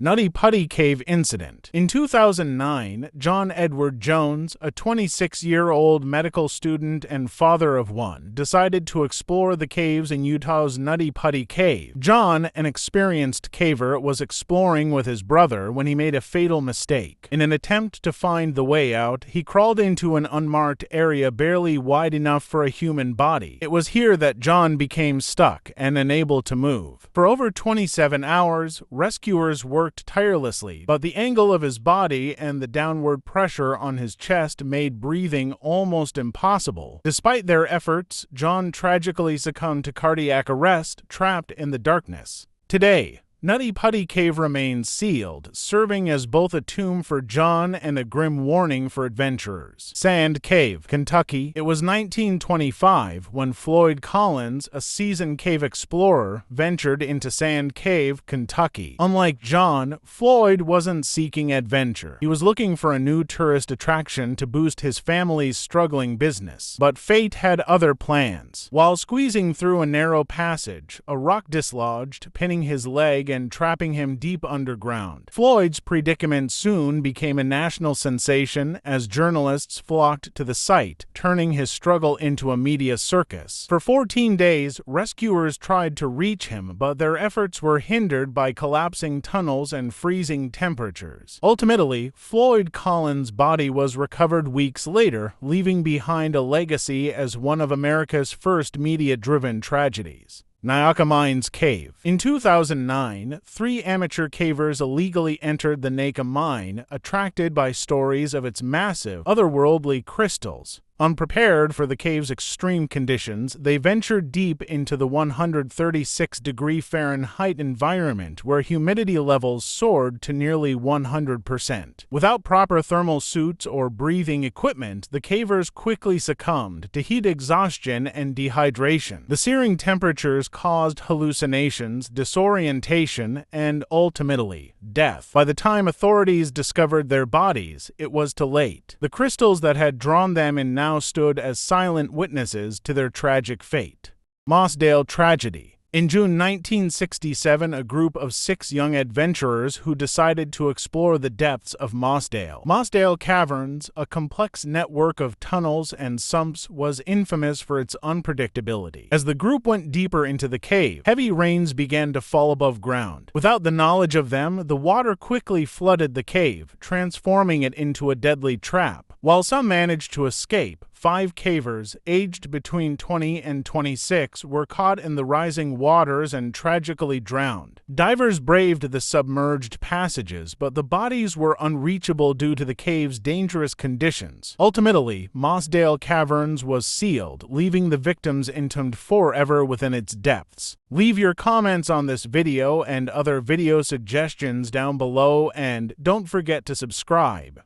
Nutty Putty Cave Incident. In 2009, John Edward Jones, a 26-year-old medical student and father of one, decided to explore the caves in Utah's Nutty Putty Cave. John, an experienced caver, was exploring with his brother when he made a fatal mistake. In an attempt to find the way out, he crawled into an unmarked area barely wide enough for a human body. It was here that John became stuck and unable to move. For over 27 hours, rescuers worked tirelessly, but the angle of his body and the downward pressure on his chest made breathing almost impossible. Despite their efforts, John tragically succumbed to cardiac arrest, trapped in the darkness. Today, Nutty Putty Cave remains sealed, serving as both a tomb for John and a grim warning for adventurers. Sand Cave, Kentucky. It was 1925 when Floyd Collins, a seasoned cave explorer, ventured into Sand Cave, Kentucky. Unlike John, Floyd wasn't seeking adventure. He was looking for a new tourist attraction to boost his family's struggling business. But fate had other plans. While squeezing through a narrow passage, a rock dislodged, pinning his leg and trapping him deep underground. Floyd's predicament soon became a national sensation as journalists flocked to the site, turning his struggle into a media circus. For 14 days, rescuers tried to reach him, but their efforts were hindered by collapsing tunnels and freezing temperatures. Ultimately, Floyd Collins' body was recovered weeks later, leaving behind a legacy as one of America's first media-driven tragedies. Naakamine's Cave. In 2009, 3 amateur cavers illegally entered the Naka Mine, attracted by stories of its massive, otherworldly crystals. Unprepared for the cave's extreme conditions, they ventured deep into the 136-degree Fahrenheit environment where humidity levels soared to nearly 100%. Without proper thermal suits or breathing equipment, the cavers quickly succumbed to heat exhaustion and dehydration. The searing temperatures caused hallucinations, disorientation, and ultimately, death. By the time authorities discovered their bodies, it was too late. The crystals that had drawn them in now stood as silent witnesses to their tragic fate. Mossdale Tragedy. In June 1967, a group of 6 young adventurers who decided to explore the depths of Mossdale. Mossdale Caverns, a complex network of tunnels and sumps, was infamous for its unpredictability. As the group went deeper into the cave, heavy rains began to fall above ground. Without the knowledge of them, the water quickly flooded the cave, transforming it into a deadly trap. While some managed to escape, 5 cavers, aged between 20 and 26, were caught in the rising waters and tragically drowned. Divers braved the submerged passages, but the bodies were unreachable due to the cave's dangerous conditions. Ultimately, Mossdale Caverns was sealed, leaving the victims entombed forever within its depths. Leave your comments on this video and other video suggestions down below, and don't forget to subscribe.